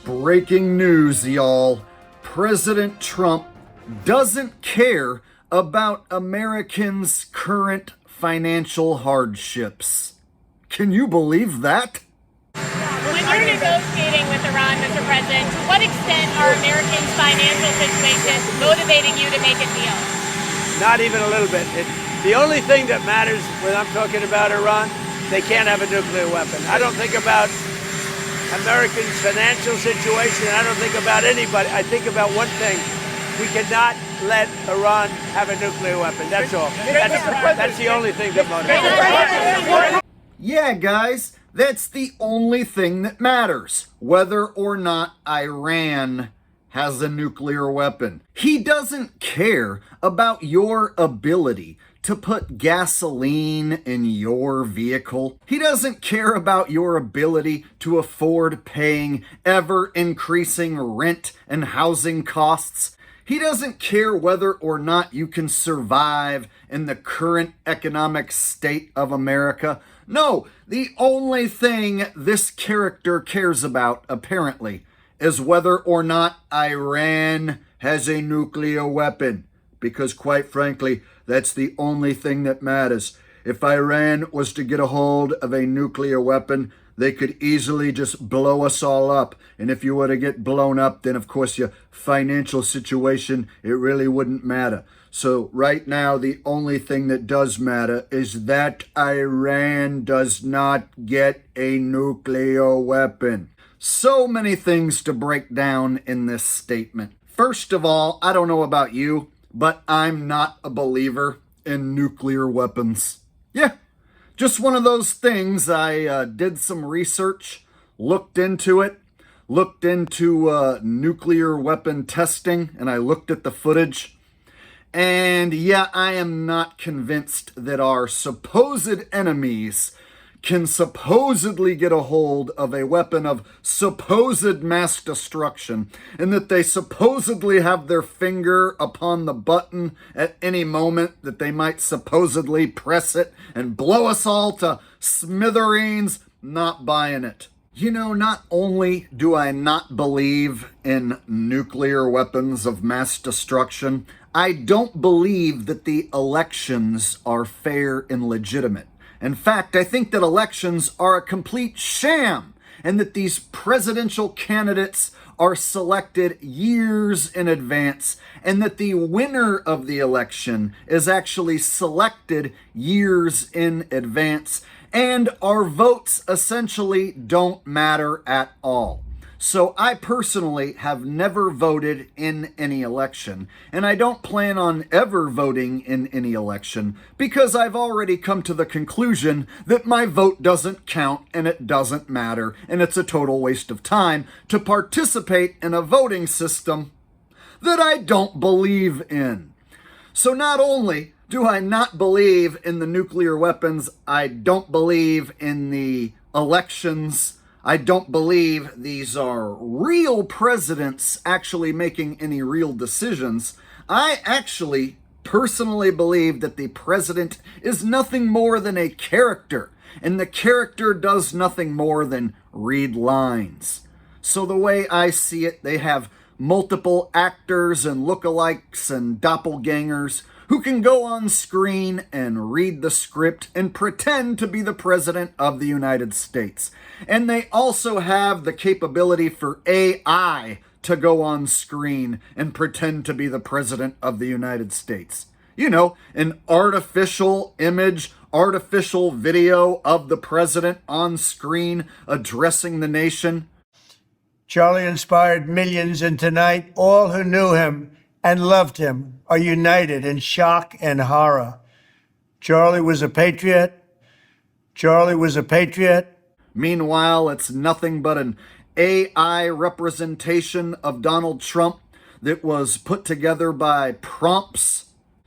Breaking news, y'all. President Trump doesn't care about Americans' current financial hardships. Can you believe that? When you're negotiating with Iran, Mr. President, to what extent are Americans' financial situations motivating you to make a deal? Not even a little bit. The only thing that matters when I'm talking about Iran, they can't have a nuclear weapon. I don't think about Americans' financial situation. I don't think about anybody. I think about one thing. We cannot let Iran have a nuclear weapon. That's all. That's the only thing that motivates. Yeah, guys, that's the only thing that matters. Whether or not Iran has a nuclear weapon. He doesn't care about your ability to put gasoline in your vehicle. He doesn't care about your ability to afford paying ever-increasing rent and housing costs. He doesn't care whether or not you can survive in the current economic state of America. No, the only thing this character cares about, apparently, is whether or not Iran has a nuclear weapon. Because quite frankly, that's the only thing that matters. If Iran was to get a hold of a nuclear weapon, they could easily just blow us all up. And if you were to get blown up, then of course your financial situation, it really wouldn't matter. So right now, the only thing that does matter is that Iran does not get a nuclear weapon. So many things to break down in this statement. First of all, I don't know about you, but I'm not a believer in nuclear weapons. Yeah, just one of those things. I did some research, looked into it, looked into nuclear weapon testing, and I looked at the footage. And yeah, I am not convinced that our supposed enemies can supposedly get a hold of a weapon of supposed mass destruction, and that they supposedly have their finger upon the button at any moment, that they might supposedly press it and blow us all to smithereens. Not buying it. You know, not only do I not believe in nuclear weapons of mass destruction, I don't believe that the elections are fair and legitimate. In fact, I think that elections are a complete sham, and that these presidential candidates are selected years in advance, and that the winner of the election is actually selected years in advance, and our votes essentially don't matter at all. So I personally have never voted in any election, and I don't plan on ever voting in any election because I've already come to the conclusion that my vote doesn't count and it doesn't matter, and it's a total waste of time to participate in a voting system that I don't believe in. So not only do I not believe in the nuclear weapons, I don't believe in the elections. I don't believe these are real presidents actually making any real decisions. I actually personally believe that the president is nothing more than a character, and the character does nothing more than read lines. So the way I see it, they have multiple actors and lookalikes and doppelgangers who can go on screen and read the script and pretend to be the President of the United States. And they also have the capability for AI to go on screen and pretend to be the President of the United States. You know, an artificial image, artificial video of the President on screen addressing the nation. Charlie inspired millions, and tonight, all who knew him and loved him are united in shock and horror. Charlie was a patriot. Charlie was a patriot. Meanwhile, it's nothing but an AI representation of Donald Trump that was put together by prompts.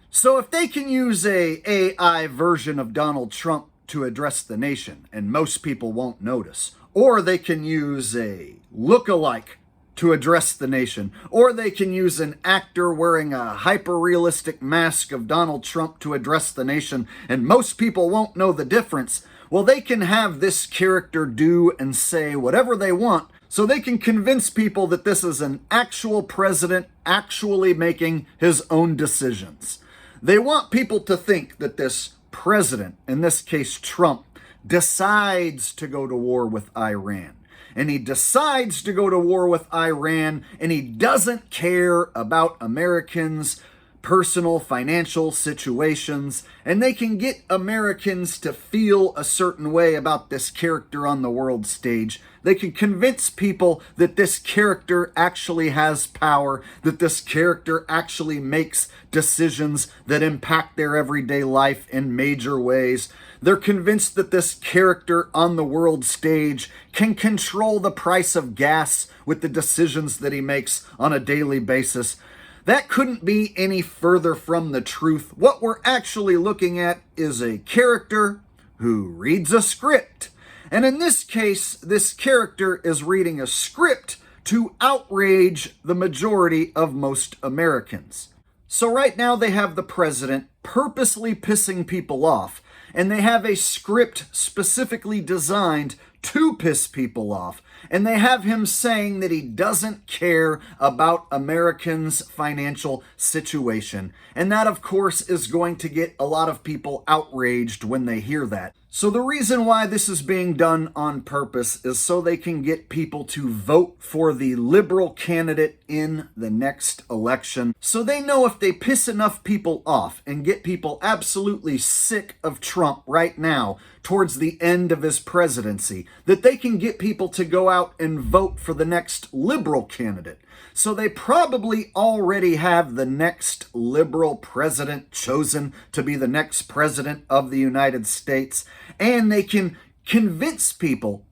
So if they can use a AI version of Donald Trump to address the nation, and most people won't notice, or they can use a look-alike to address the nation, or they can use an actor wearing a hyper-realistic mask of Donald Trump to address the nation, and most people won't know the difference, well, they can have this character do and say whatever they want, So they can convince people that this is an actual president actually making his own decisions. They want people to think that this president, in this case Trump, decides to go to war with Iran. And he decides to go to war with Iran, and he doesn't care about Americans' personal financial situations, and they can get Americans to feel a certain way about this character on the world stage. They can convince people that this character actually has power, that this character actually makes decisions that impact their everyday life in major ways. They're convinced that this character on the world stage can control the price of gas with the decisions that he makes on a daily basis. That couldn't be any further from the truth. What we're actually looking at is a character who reads a script. And in this case, this character is reading a script to outrage the majority of most Americans. So right now they have the president purposely pissing people off, and they have a script specifically designed to piss people off. And they have him saying that he doesn't care about Americans' financial situation. And that, of course, is going to get a lot of people outraged when they hear that. So the reason why this is being done on purpose is so they can get people to vote for the liberal candidate in the next election. So they know if they piss enough people off and get people absolutely sick of Trump right now towards the end of his presidency, that they can get people to go out and vote for the next liberal candidate. So they probably already have the next liberal president chosen to be the next president of the United States, and they can convince people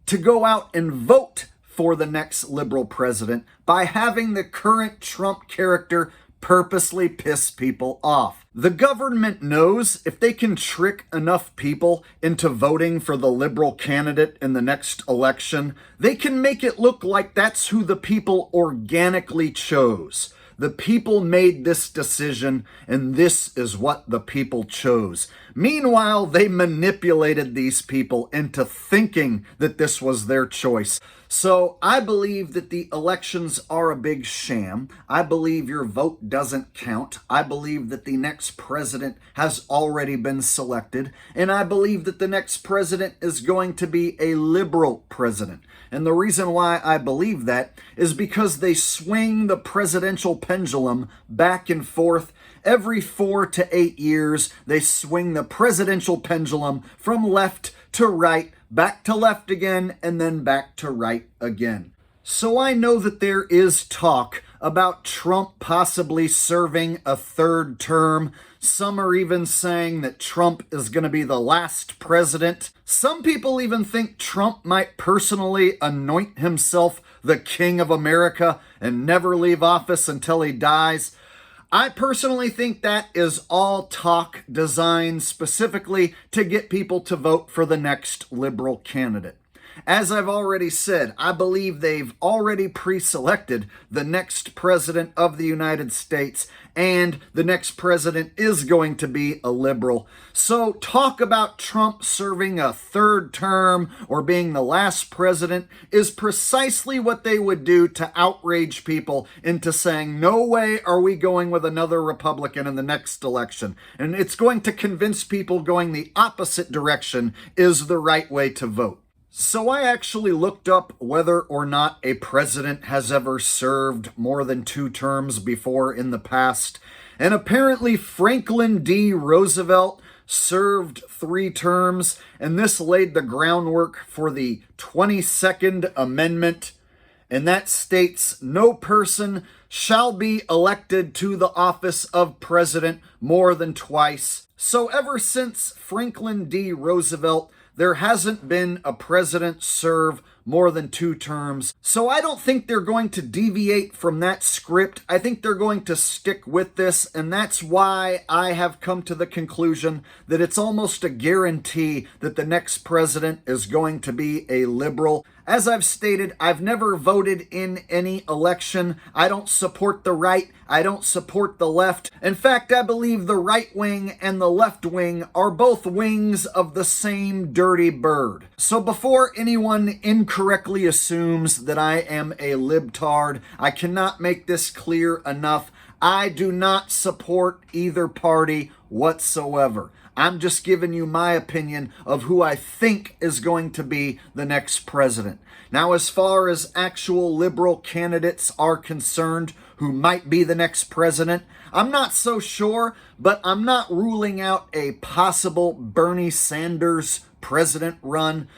to go out and vote for the next liberal president by having the current Trump character purposely piss people off. The government knows if they can trick enough people into voting for the liberal candidate in the next election, they can make it look like that's who the people organically chose. The people made this decision, and this is what the people chose. Meanwhile, they manipulated these people into thinking that this was their choice. So I believe that the elections are a big sham. I believe your vote doesn't count. I believe that the next president has already been selected. And I believe that the next president is going to be a liberal president. And the reason why I believe that is because they swing the presidential pendulum back and forth. Every 4 to 8 years, they swing the presidential pendulum from left to right, back to left again, and then back to right again. So I know that there is talk about Trump possibly serving a third term. Some are even saying that Trump is going to be the last president. Some people even think Trump might personally anoint himself the king of America and never leave office until he dies. I personally think that is all talk designed specifically to get people to vote for the next liberal candidate. As I've already said, I believe they've already pre-selected the next president of the United States, and the next president is going to be a liberal. So talk about Trump serving a third term or being the last president is precisely what they would do to outrage people into saying, no way are we going with another Republican in the next election. And it's going to convince people going the opposite direction is the right way to vote. So I actually looked up whether or not a president has ever served more than 2 terms before in the past. And apparently Franklin D. Roosevelt served 3 terms, and this laid the groundwork for the 22nd Amendment. And that states, no person shall be elected to the office of president more than twice. So ever since Franklin D. Roosevelt, there hasn't been a president serve more than 2 terms. So I don't think they're going to deviate from that script. I think they're going to stick with this, and that's why I have come to the conclusion that it's almost a guarantee that the next president is going to be a liberal. As I've stated, I've never voted in any election. I don't support the right. I don't support the left. In fact, I believe the right wing and the left wing are both wings of the same dirty bird. So before anyone incorrectly assumes that I am a libtard, I cannot make this clear enough. I do not support either party whatsoever. I'm just giving you my opinion of who I think is going to be the next president. Now, as far as actual liberal candidates are concerned who might be the next president, I'm not so sure, but I'm not ruling out a possible Bernie Sanders president run.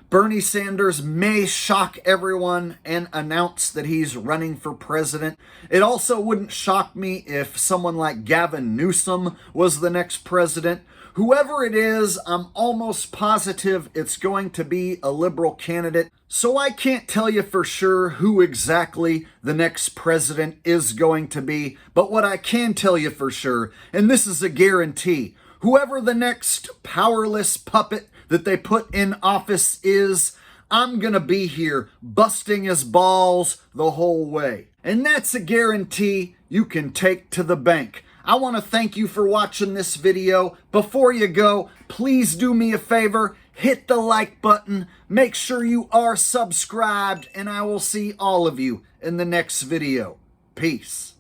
Bernie Sanders may shock everyone and announce that he's running for president. It also wouldn't shock me if someone like Gavin Newsom was the next president. Whoever it is, I'm almost positive it's going to be a liberal candidate. So I can't tell you for sure who exactly the next president is going to be. But what I can tell you for sure, and this is a guarantee, whoever the next powerless puppet that they put in office is, I'm gonna be here busting his balls the whole way. And that's a guarantee you can take to the bank. I want to thank you for watching this video. Before you go, please do me a favor, hit the like button, make sure you are subscribed, and I will see all of you in the next video. Peace.